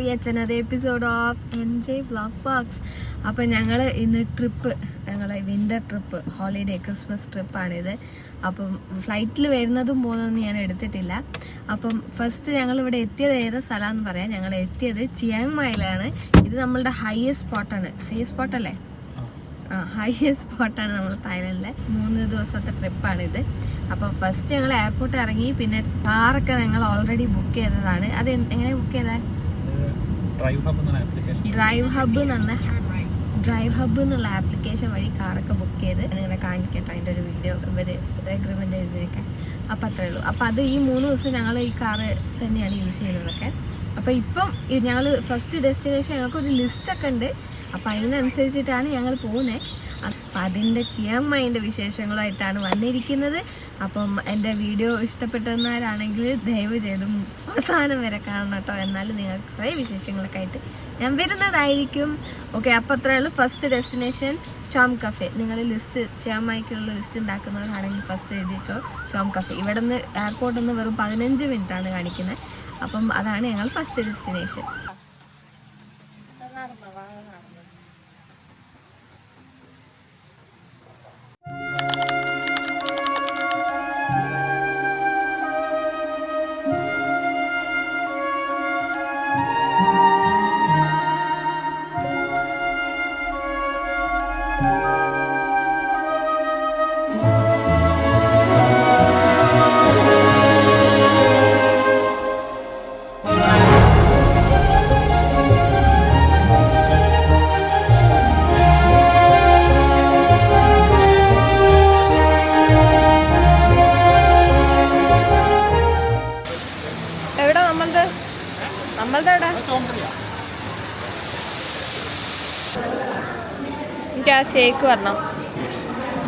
yet another episode of NJ Vlog Box. അപ്പോൾ ഞങ്ങൾ ഇന്ന് വിൻ്റർ ട്രിപ്പ് ഹോളിഡേ ക്രിസ്മസ് ട്രിപ്പാണിത്. അപ്പം ഫ്ലൈറ്റിൽ വരുന്നതും പോകുന്നതൊന്നും ഞാൻ എടുത്തിട്ടില്ല. അപ്പം ഫസ്റ്റ് ഞങ്ങളിവിടെ എത്തിയത് ഏത് സ്ഥലമാണെന്ന് പറയാം. ഞങ്ങൾ എത്തിയത് ചിയാങ് മായിലാണ്. ഇത് നമ്മളുടെ ഹയസ്റ്റ് സ്പോട്ടാണ്. ഹയസ്റ്റ് സ്പോട്ടല്ലേ? ഹയസ്റ്റ് സ്പോട്ടാണ് നമ്മൾ തായ്ലൻഡിലെ. 3 ദിവസത്തെ ട്രിപ്പാണിത്. അപ്പം ഫസ്റ്റ് ഞങ്ങൾ എയർപോർട്ട് ഇറങ്ങി. പിന്നെ കാറൊക്കെ ഞങ്ങൾ ഓൾറെഡി ബുക്ക് ചെയ്തതാണ്. അത് എങ്ങനെ ബുക്ക് ചെയ്തേ? ഡ്രൈവ് ഹബ്ബ് എന്നുള്ള ആപ്ലിക്കേഷൻ വഴി കാറൊക്കെ ബുക്ക് ചെയ്ത് നിങ്ങളെ കാണിക്കട്ടെ. അതിൻ്റെ ഒരു വീഡിയോ ഇവർ അഗ്രിമെൻ്റ് എഴുതിയൊക്കെ. അപ്പം അത്രേ ഉള്ളൂ. അപ്പം അത് ഈ 3 ദിവസം ഞങ്ങൾ ഈ കാറ് തന്നെയാണ് യൂസ് ചെയ്യുന്നതൊക്കെ. അപ്പം ഇപ്പം ഞങ്ങൾ ഫസ്റ്റ് ഡെസ്റ്റിനേഷൻ ഞങ്ങൾക്കൊരു ലിസ്റ്റൊക്കെ ഉണ്ട്. അപ്പം അതിനനുസരിച്ചിട്ടാണ് ഞങ്ങൾ പോകുന്നത്. അപ്പം അതിൻ്റെ ചിയാങ് മായിൻ്റെ വിശേഷങ്ങളുമായിട്ടാണ് വന്നിരിക്കുന്നത്. അപ്പം എൻ്റെ വീഡിയോ ഇഷ്ടപ്പെട്ടവരാണെങ്കിൽ ദയവ് ചെയ്തും അവസാനം വരെ കാണണം കേട്ടോ. എന്നാലും നിങ്ങൾക്ക് കുറേ വിശേഷങ്ങളൊക്കെ ആയിട്ട് ഞാൻ വരുന്നതായിരിക്കും. ഓക്കെ, അപ്പോൾ അത്രയേ ഉള്ളൂ. First destination Chom cafe. നിങ്ങൾ ലിസ്റ്റ് ചിയാങ് മായിക്കുള്ള ലിസ്റ്റ് ഉണ്ടാക്കുന്നവരാണെങ്കിൽ ഫസ്റ്റ് എഴുതിച്ചോ ചോം കഫേ. ഇവിടെ നിന്ന് എയർപോർട്ടിൽ നിന്ന് വെറും 15 മിനിറ്റാണ് കാണിക്കുന്നത്. അപ്പം അതാണ് ഞങ്ങൾ ഫസ്റ്റ് ഡെസ്റ്റിനേഷൻ. എനിക്ക് ആ ഷേക്ക് വരണം.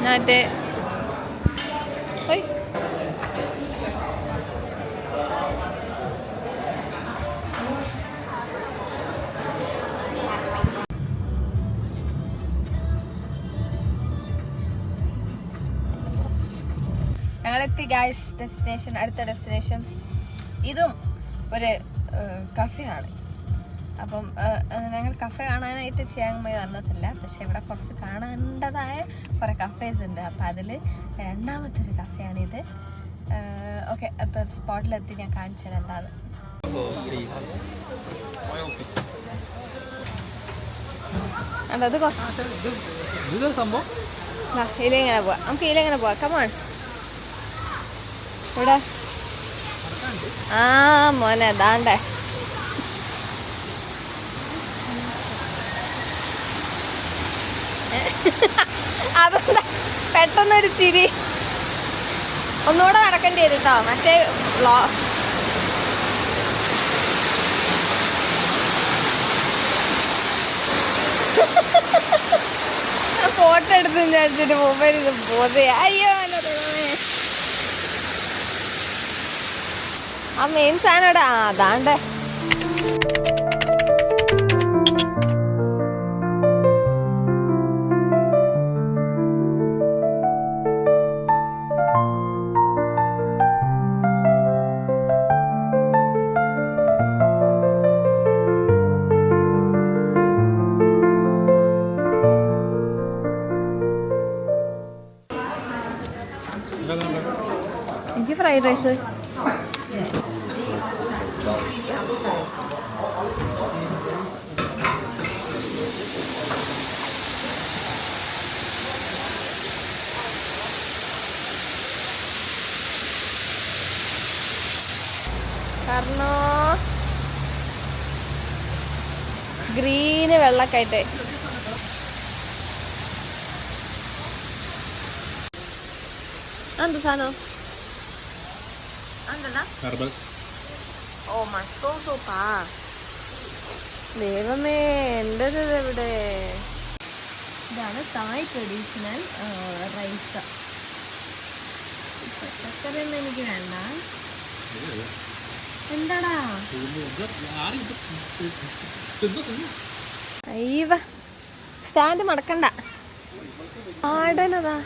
മറ്റേ ഞങ്ങളെത്തി ഗൈസ് ഡെസ്റ്റിനേഷൻ. അടുത്ത ഡെസ്റ്റിനേഷൻ ഇതും ഒരു കഫേയാണ്. അപ്പം ഞങ്ങൾ കഫേ കാണാനായിട്ട് ചിയാങ് മായ് വന്നിട്ടില്ല. പക്ഷെ ഇവിടെ കുറച്ച് കാണേണ്ടതായ കുറേ കഫേസ് ഉണ്ട്. അപ്പം അതിൽ രണ്ടാമത്തെ ഒരു കഫേയാണിത്. ഓക്കെ, അപ്പം സ്പോട്ടിലെത്തി ഞാൻ കാണിച്ചത് എന്താണ്. ഇതിലെങ്ങനെ പോവാം? നമുക്ക് ഇതിലെങ്ങനെ പോവാം? കമോൺ. ഇവിടെ മോനെ ദാണ്ടേ അതെന്താ പെട്ടെന്നൊരു ചിരി. ഒന്നുകൂടെ നടക്കേണ്ടി വരും കേട്ടോ. മറ്റേ ഫോട്ടോ എടുത്ത് വിചാരിച്ചിട്ട് മൊബൈൽ പോതെ. അയ്യോ ആ മെയിൻ സാധനം ഇവിടെ അതാണ്ടേ. എനിക്ക് ഫ്രൈഡ് റൈസ്. കാരണോ ഗ്രീന് വെള്ളമൊക്കെ ആയിട്ട്. എന്ത് സാധനം? ഓ മഷ്റൂം സൂപ്പാ. ദൈവമേ, എൻ്റെ എവിടെ? ഇതാണ് തായ് ട്രഡീഷണൽ റൈസ്. പച്ചക്കറിയൊന്നും എനിക്ക് വേണ്ട. എന്താടാ അയ്യവ സ്റ്റാൻഡ് മടക്കണ്ട. ആടനതാ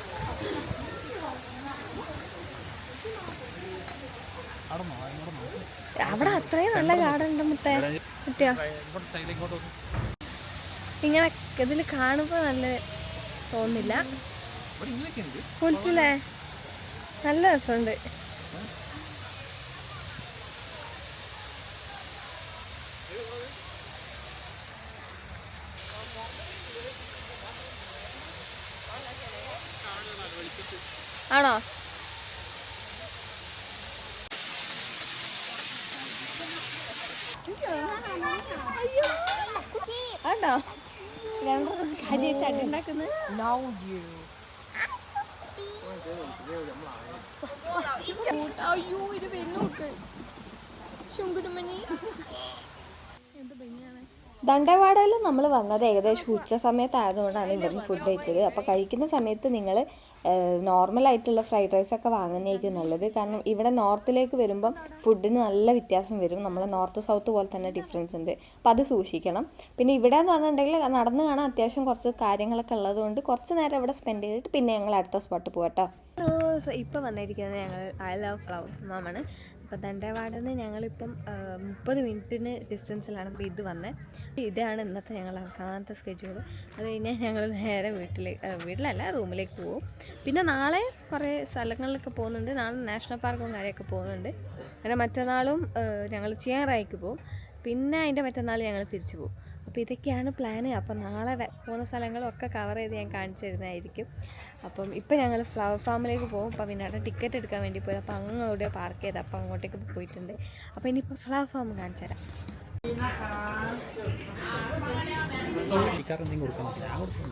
അവിടെ അത്രയും നല്ല ഗാർഡൻ ഉണ്ട് മുത്തേ കിട്ടിയോ? ഇങ്ങനെ ഇതിൽ കാണുമ്പോൾ നല്ല തോന്നില്ല, മനസ്സിലേ? നല്ല രസമുണ്ട്. ആണോ? ആണോ? രണ്ടും കാര്യമായിട്ട് അടിയുണ്ടാക്കുന്നത്. അയ്യോ ഇത് വെന്നോക്ക് ശുങ്കുരുമണി എന്ത് ഭംഗിയാണ്. ദണ്ഡവാടയിൽ നമ്മൾ വന്നത് ഏകദേശം ഉച്ച സമയത്തായതുകൊണ്ടാണ് ഇവിടുന്ന് ഫുഡ് കഴിച്ചത്. അപ്പോൾ കഴിക്കുന്ന സമയത്ത് നിങ്ങൾ നോർമലായിട്ടുള്ള ഫ്രൈഡ് റൈസൊക്കെ വാങ്ങുന്നതായിരിക്കും നല്ലത്. കാരണം ഇവിടെ നോർത്തിലേക്ക് വരുമ്പം ഫുഡിന് നല്ല വ്യത്യാസം വരും. നമ്മൾ നോർത്ത് സൗത്ത് പോലെ തന്നെ ഡിഫറൻസ് ഉണ്ട്. അപ്പോൾ അത് സൂക്ഷിക്കണം. പിന്നെ ഇവിടെ എന്ന് പറഞ്ഞിട്ടുണ്ടെങ്കിൽ നടന്ന് കാണാൻ അത്യാവശ്യം കുറച്ച് കാര്യങ്ങളൊക്കെ ഉള്ളതുകൊണ്ട് കുറച്ച് നേരം ഇവിടെ സ്പെൻഡ് ചെയ്തിട്ട് പിന്നെ ഞങ്ങൾ അടുത്ത സ്പോട്ട് പോകട്ടോ. ഇപ്പോൾ വന്നിരിക്കുന്നത് ഞങ്ങൾ ഐ ലവ് ഫ്ലവർ മാമാണ്. അപ്പോൾ ദണ്ഡവാടയിൽ നിന്ന് ഞങ്ങളിപ്പം 30 മിനിറ്റിന് ഡിസ്റ്റൻസിലാണ് ഇപ്പോൾ ഇത് വന്നത്. ഇതാണ് ഇന്നത്തെ ഞങ്ങൾ അവസാനത്തെ സ്കെഡ്യൂൾ. അത് കഴിഞ്ഞാൽ ഞങ്ങൾ നേരെ വീട്ടിലല്ല റൂമിലേക്ക് പോകും. പിന്നെ നാളെ കുറേ സ്ഥലങ്ങളിലൊക്കെ പോകുന്നുണ്ട്. നാളെ നാഷണൽ പാർക്കും കാര്യമൊക്കെ പോകുന്നുണ്ട്. അങ്ങനെ മറ്റന്നാളും ഞങ്ങൾ ചിയാറായിക്ക് പോകും. പിന്നെ അതിൻ്റെ മറ്റന്നാൾ ഞങ്ങൾ തിരിച്ചു പോകും. അപ്പോൾ ഇതൊക്കെയാണ് പ്ലാന്. അപ്പം നാളെ പോകുന്ന സ്ഥലങ്ങളൊക്കെ കവർ ചെയ്ത് ഞാൻ കാണിച്ചു തരുന്നതായിരിക്കും. അപ്പം ഇപ്പം ഞങ്ങൾ ഫ്ലവർ ഫാമിലേക്ക് പോകും. അപ്പോൾ പിന്നെ ടിക്കറ്റ് എടുക്കാൻ വേണ്ടി പോയി. അപ്പോൾ അങ്ങോട്ട് പാർക്ക് ചെയ്ത് അപ്പോൾ അങ്ങോട്ടേക്ക് പോയിട്ടുണ്ട്. അപ്പോൾ ഇനിയിപ്പോൾ ഫ്ലവർ ഫാം കാണിച്ചു തരാം.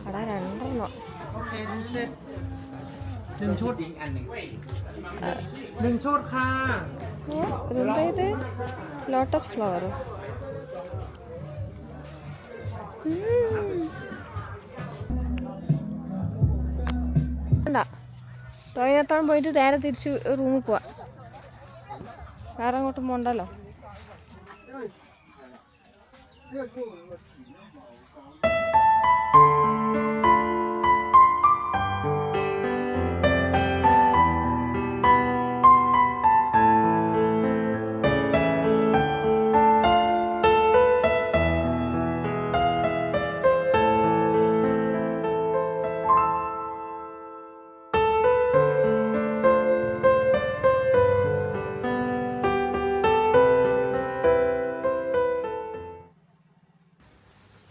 അവിടെ രണ്ടെണ്ണോ ഇതെന്താ ഇത്? Lotus flower. ടോയ്ലറ്റാൻ പോയിട്ട് നേരെ തിരിച്ച് റൂമിൽ പോവാം. വേറെ അങ്ങോട്ടും പോകണ്ടല്ലോ.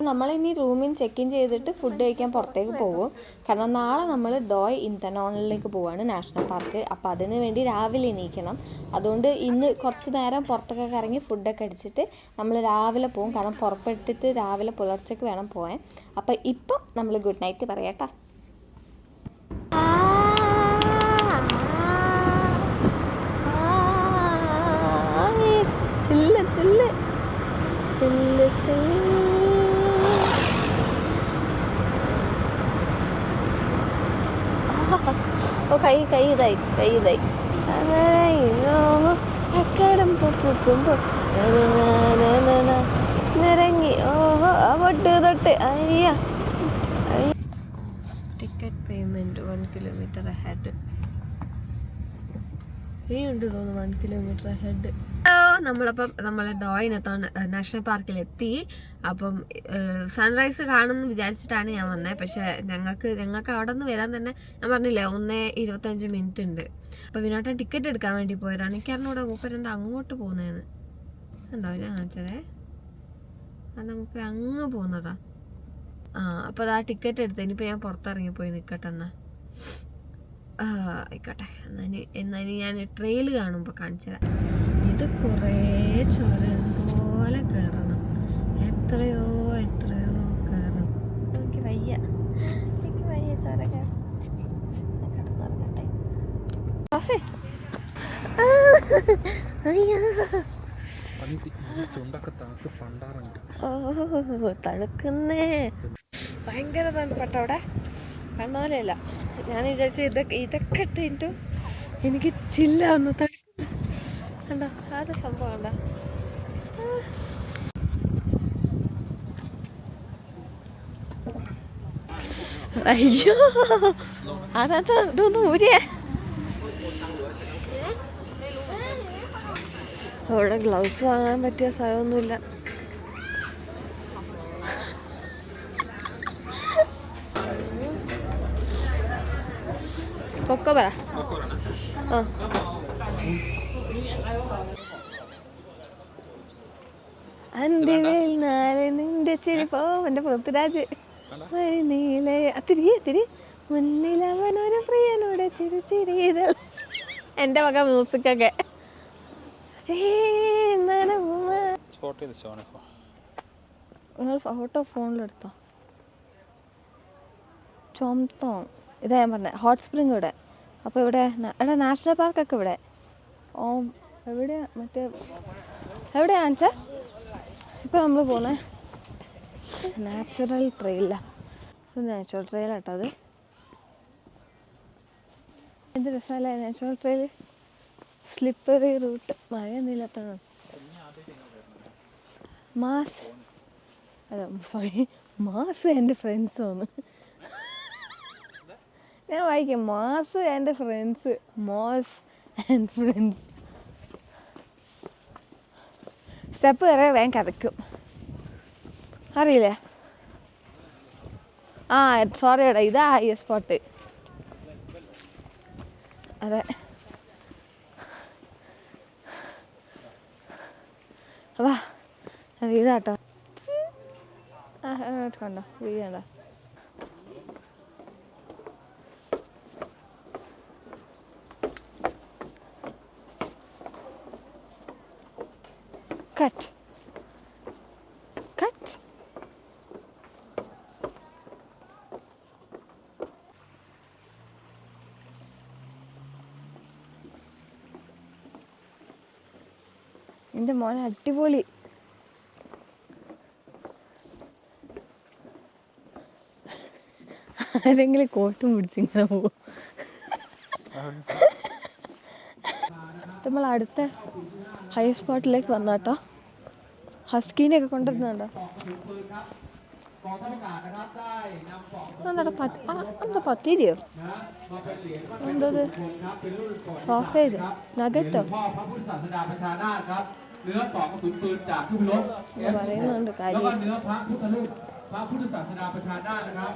നമ്മളിനി റൂമിൽ ചെക്ക് ഇൻ ചെയ്തിട്ട് ഫുഡ് കഴിക്കാൻ പുറത്തേക്ക് പോകും. കാരണം നാളെ നമ്മൾ ഡോയ് ഇന്തനോണിലേക്ക് പോവുകയാണ്, നാഷണൽ പാർക്ക്. അപ്പോൾ അതിന് വേണ്ടി രാവിലെ എണീക്കണം. അതുകൊണ്ട് ഇന്ന് കുറച്ച് നേരം പുറത്തൊക്കെ ഇറങ്ങി ഫുഡൊക്കെ അടിച്ചിട്ട് നമ്മൾ രാവിലെ പോകും. കാരണം പുറപ്പെട്ടിട്ട് രാവിലെ പുലർച്ചയ്ക്ക് വേണം പോകാൻ. അപ്പോൾ ഇപ്പം നമ്മൾ ഗുഡ് നൈറ്റ് പറയാട്ടോ. ചില്ല് ചില്ല് ചില്ല് ചില്ല്. ഓ കൈ ഇതായി അക്കടം പൊക്കുമ്പോ നിറങ്ങി. ഓഹോ പൊട്ട് തൊട്ട് അയ്യ. Ticket payment 1 kilometre ahead. ഉണ്ട് തോന്നുന്നു 1 കിലോമീറ്റർ അഹെഡ്. നമ്മളപ്പം നമ്മളെ ഡോയിനെത്താൻ നാഷണൽ പാർക്കിലെത്തി. അപ്പം സൺറൈസ് കാണുമെന്ന് വിചാരിച്ചിട്ടാണ് ഞാൻ വന്നത്. പക്ഷെ ഞങ്ങൾക്ക് അവിടെ നിന്ന് വരാൻ തന്നെ ഞാൻ പറഞ്ഞില്ലേ 1:25 മിനിറ്റ് ഉണ്ട്. അപ്പോൾ വിനോട്ടൻ ടിക്കറ്റ് എടുക്കാൻ വേണ്ടി പോയതാണ്. എനിക്കറിഞ്ഞൂടെ മൂപ്പരെന്താ അങ്ങോട്ട് പോകുന്നതെന്ന്. ഉണ്ടോ ഞാൻ കാണിച്ചതേ, അത് മൂപ്പര് അങ്ങ് പോകുന്നതാ. അപ്പോൾ അത് ആ ടിക്കറ്റ് എടുത്ത് ഇനിയിപ്പോൾ ഞാൻ പുറത്തിറങ്ങിപ്പോയി നിൽക്കട്ടെ എന്നാ. ആയിക്കോട്ടെ എന്നാൽ ഞാൻ ട്രെയിൽ കാണുമ്പോൾ കാണിച്ചു തരാം. ഇത് കുറേ ചുരം പോലെ കയറണം. എത്രയോ കയറണം. എനിക്ക് വയ്യ ചുരം കയറണം. കിടന്നിറങ്ങട്ടെ. തണുക്കുന്നേ, ഭയങ്കര തണുപ്പട്ട അവിടെ. കണ്ണാലല്ല ഞാൻ വിചാരിച്ചു ഇതൊക്കെ ഇട്ടിട്ടും എനിക്ക് ചില്ലാവുന്നു. കണ്ടോ അത് സംഭവം കണ്ടോ. അയ്യോ അതാ ഇതൊന്നും ഊരിയേ. അവിടെ ഗ്ലൗസ് വാങ്ങാൻ പറ്റിയ സ്ഥലമൊന്നുമില്ല. കൊക്കോ പറ. ആ അന്തിവേൽ നാളെ നിന്റെ ചിരിപ്പോ എൻ്റെ പൃഥ്വിരാജ് വഴി നീളെ തിരി മുന്നിൽ അവനൊരു പ്രിയനോടെ ചിരി എൻ്റെ വക മ്യൂസിക്കൊക്കെ. നിങ്ങൾ ഫോട്ടോ ഫോണിലെടുത്തോ? ചോംതോങ് ഇതാ ഞാൻ പറഞ്ഞത്, ഹോട്ട് സ്പ്രിങ് ഇവിടെ. അപ്പോൾ ഇവിടെ നാഷണൽ പാർക്കൊക്കെ ഇവിടെ. എവിടെയാ മറ്റേ എവിടെയാണെന്ന് വെച്ചാൽ ഇപ്പോൾ നമ്മൾ പോകുന്നത് നാച്ചുറൽ ട്രെയിലാണ്. നാച്ചുറൽ ട്രെയിലാട്ടോ അത്. എന്ത് രസമല്ലേ നാച്ചുറൽ ട്രെയിൽ, സ്ലിപ്പറി റൂട്ട്. മഴയൊന്നും ഇല്ലാത്തതാണ്. മാസ് അല്ല സോറി മാസ് എൻ്റെ ഫ്രണ്ട്സ് തോന്നുന്നു. ഞാൻ വായിക്കാം മാസ് എൻ്റെ friends, mass and friends. Step വരെ വേഗം കഥയ്ക്കും, അറിയില്ലേ? ആ സോറി എടാ, ഇതാ ഹൈയസ്റ്റ് സ്പോട്ട്. അതെ വാ, അത് ഇതാട്ടോ. കണ്ടോ വീഴണ്ട. Cut cut. എൻ്റെ മോനെ അടിപൊളി. ആരെങ്കിലും കോട്ടും പിടിച്ചിങ്ങനെ പോകും. നമ്മൾ അടുത്ത ഹൈ സ്പോട്ടിലേക്ക് വന്നാട്ടോ. ഹസ്കീനെയൊക്കെ കൊണ്ടുവരുന്നുണ്ടോ? എന്താ പത്തിരിയോ എന്തത്? സോസേജ് നഗറ്റോ പറയുന്നുണ്ട് കാര്യം.พระพุทธศาสนาประชานาถนะครับ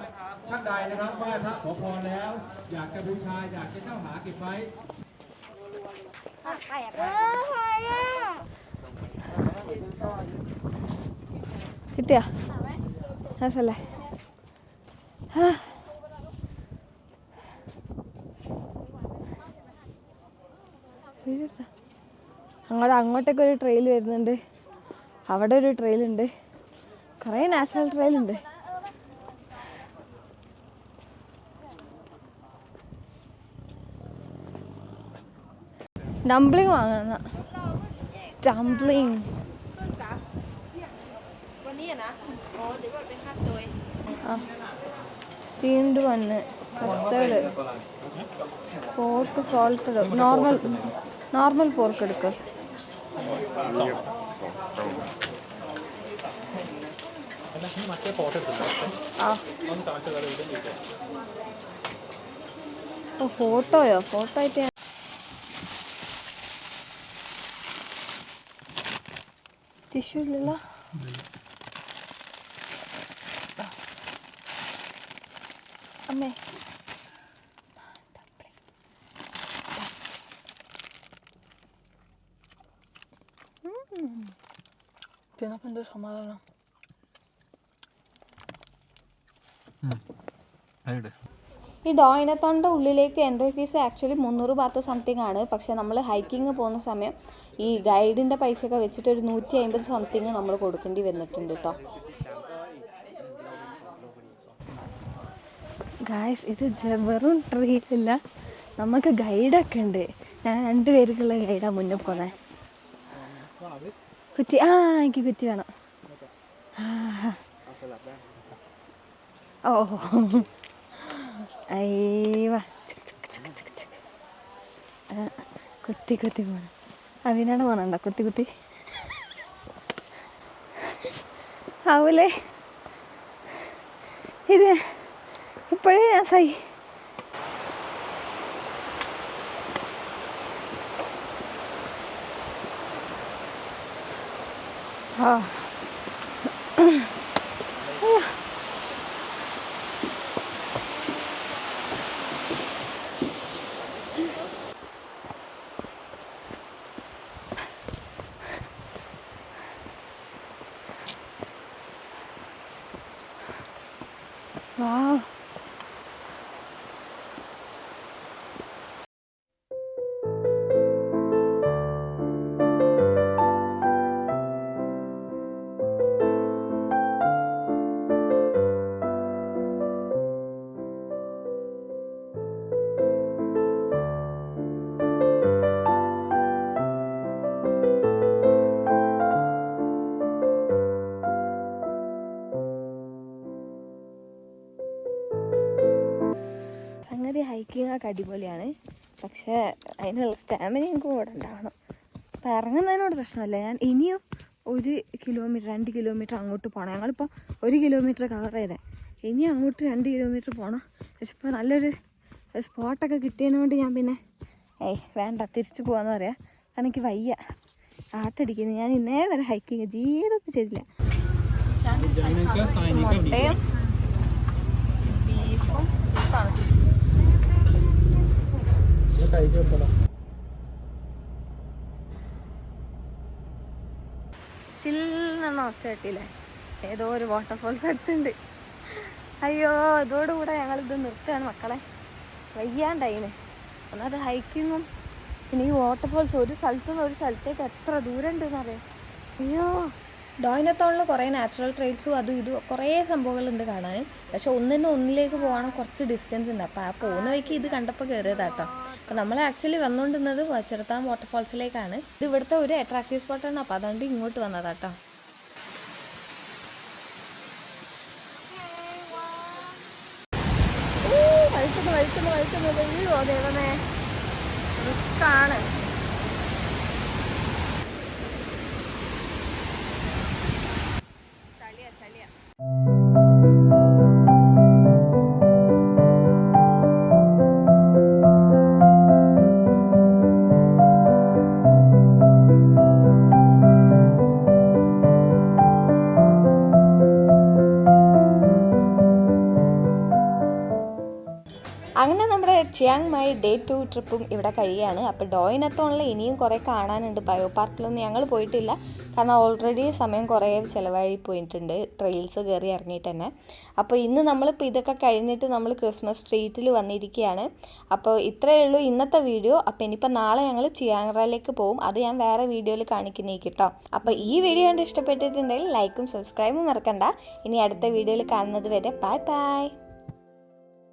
ท่านใดนะครับไหว้พระขอพรแล้วอยากจะบูชาอยากจะเจ้าหาเก็บไว้കിട്ടിയാ രസല്ലേ? അങ്ങോട്ടൊക്കെ ഒരു ട്രെയിൽ വരുന്നുണ്ട്, അവിടെ ഒരു ട്രെയിലുണ്ട്, കുറേ നാഷണൽ ട്രെയിലുണ്ട്. ഡംപ്ലിങ് വാങ്ങുന്ന ഡംപ്ലിങ്. സ്റ്റീംഡ് വന്ന് custard pork salted normal pork എടുക്കുക. ഫോട്ടോയോ? ഫോട്ടോ ആയിട്ട് ടിഷ്യൂ ഇല്ലല്ലോ. അമ്മേ ഇതിനൊക്കെ എന്തോ സമാധാനം. ഈ ഡോയിനത്തോണിൻ്റെ ഉള്ളിലേക്ക് entry fee actually 300 baht something ആണ്. പക്ഷേ നമ്മൾ ഹൈക്കിങ് പോകുന്ന സമയം ഈ ഗൈഡിൻ്റെ പൈസയൊക്കെ വെച്ചിട്ട് ഒരു 150 സംതിങ് നമ്മൾ കൊടുക്കേണ്ടി വന്നിട്ടുണ്ട് കേട്ടോ. ഗായ്സ് ഇത് വെറും ട്രീറ്റില്ല, നമുക്ക് ഗൈഡൊക്കെ ഉണ്ട്. ഞാൻ 2 പേർക്കുള്ള ഗൈഡാണ് മുന്നേ പോന്നെ. കുറ്റി എനിക്ക് കുറ്റി വേണം. ഓ അയ്യവ കുത്തി പോണം. അതിനാണ് പോകണണ്ട കുത്തി ആവൂലേ? ഇത് ഇപ്പോഴേ ഞാൻ Wow. സംഗതി ഹൈക്കിംഗ് ഒക്കെ അടിപൊളിയാണ്, പക്ഷേ അതിനുള്ള സ്റ്റാമിനയും കൂടെ ഉണ്ടാവണം. അപ്പം ഇറങ്ങുന്നതിനോട് പ്രശ്നമല്ല. ഞാൻ ഇനിയും 1 കിലോമീറ്റർ 2 കിലോമീറ്റർ അങ്ങോട്ട് പോകണം. ഞങ്ങളിപ്പോൾ 1 കിലോമീറ്റർ കവർ ചെയ്തേ, ഇനി അങ്ങോട്ട് 2 കിലോമീറ്റർ പോകണം. പക്ഷെ ഇപ്പോൾ നല്ലൊരു സ്പോട്ടൊക്കെ കിട്ടിയതിന് കൊണ്ട് ഞാൻ പിന്നെ വേണ്ട തിരിച്ചു പോകാമെന്ന് പറയാം. കാരണം എനിക്ക് വയ്യ, ആട്ടടിക്കുന്നു. ഞാൻ ഇന്നേ വരെ ഹൈക്കിങ് ജീവിതത്തിൽ ചെയ്തില്ല. മുട്ടയും ബീഫും ചില്ലെണ്ണ ഒച്ച കെട്ടിയില്ലേ, ഏതോ ഒരു വാട്ടർഫോൾസ് അടുത്തുണ്ട്. അയ്യോ, ഇതോടുകൂടെ ഞങ്ങളിത് നിർത്തുകയാണ് മക്കളെ, വയ്യാണ്ടായിന്. ഒന്നത് ഹൈക്കിങ്ങും പിന്നെ ഈ വാട്ടർഫോൾസ് ഒരു സ്ഥലത്തു നിന്ന് ഒരു സ്ഥലത്തേക്ക് എത്ര ദൂരം ഉണ്ടെന്ന് അറിയാം. അയ്യോ, ഡോയിനത്തോളിൽ കുറേ നാച്ചുറൽ ട്രെയിൽസും അതും ഇതും കുറേ സംഭവങ്ങളുണ്ട് കാണാൻ. പക്ഷെ ഒന്നിലേക്ക് പോകണം കുറച്ച് ഡിസ്റ്റൻസ് ഉണ്ട്. അപ്പോൾ ആ പോകുന്ന വഴിക്ക് ഇത് കണ്ടപ്പോൾ കയറിയതാട്ടോ. അപ്പോൾ നമ്മൾ ആക്ച്വലി വന്നുകൊണ്ടിരുന്നത് ചെറുത്താൻ വാട്ടർഫോൾസിലേക്കാണ്. ഇത് ഇവിടുത്തെ ഒരു അട്രാക്റ്റീവ് സ്പോട്ടാണ്. അപ്പോൾ അതുകൊണ്ട് ഇങ്ങോട്ട് വന്നതാട്ടോ. വഴിക്കുന്നു അയ്യോ ദൈവമേ, റിസ്ക്കാണ്. ചളിയാ അങ്ങനെ നമ്മുടെ ചിയാങ് മായ് ഡേ 2 ട്രിപ്പും ഇവിടെ കഴിയുകയാണ്. അപ്പോൾ ഡോയിനത്തോണിൽ ഇനിയും കുറേ കാണാനുണ്ട്. ബയോ പാർക്കിലൊന്നും ഞങ്ങൾ പോയിട്ടില്ല, കാരണം ഓൾറെഡി സമയം കുറേ ചിലവഴി പോയിട്ടുണ്ട് ട്രെയിൽസ് കയറി ഇറങ്ങിയിട്ട് തന്നെ. അപ്പോൾ ഇന്ന് നമ്മളിപ്പോൾ ഇതൊക്കെ കഴിഞ്ഞിട്ട് നമ്മൾ ക്രിസ്മസ് സ്ട്രീറ്റിൽ വന്നിരിക്കുകയാണ്. അപ്പോൾ ഇത്രയേ ഉള്ളൂ ഇന്നത്തെ വീഡിയോ. അപ്പോൾ ഇനിയിപ്പോൾ നാളെ ഞങ്ങൾ ചിയാങ് റായിലേക്ക് പോകും. അത് ഞാൻ വേറെ വീഡിയോയിൽ കാണിക്കുന്നേക്ക് കേട്ടോ. അപ്പോൾ ഈ വീഡിയോ കണ്ട് ഇഷ്ടപ്പെട്ടിട്ടുണ്ടെങ്കിൽ ലൈക്കും സബ്സ്ക്രൈബും മറക്കണ്ട. ഇനി അടുത്ത വീഡിയോയിൽ കാണുന്നത് വരെ ബൈ ബൈ.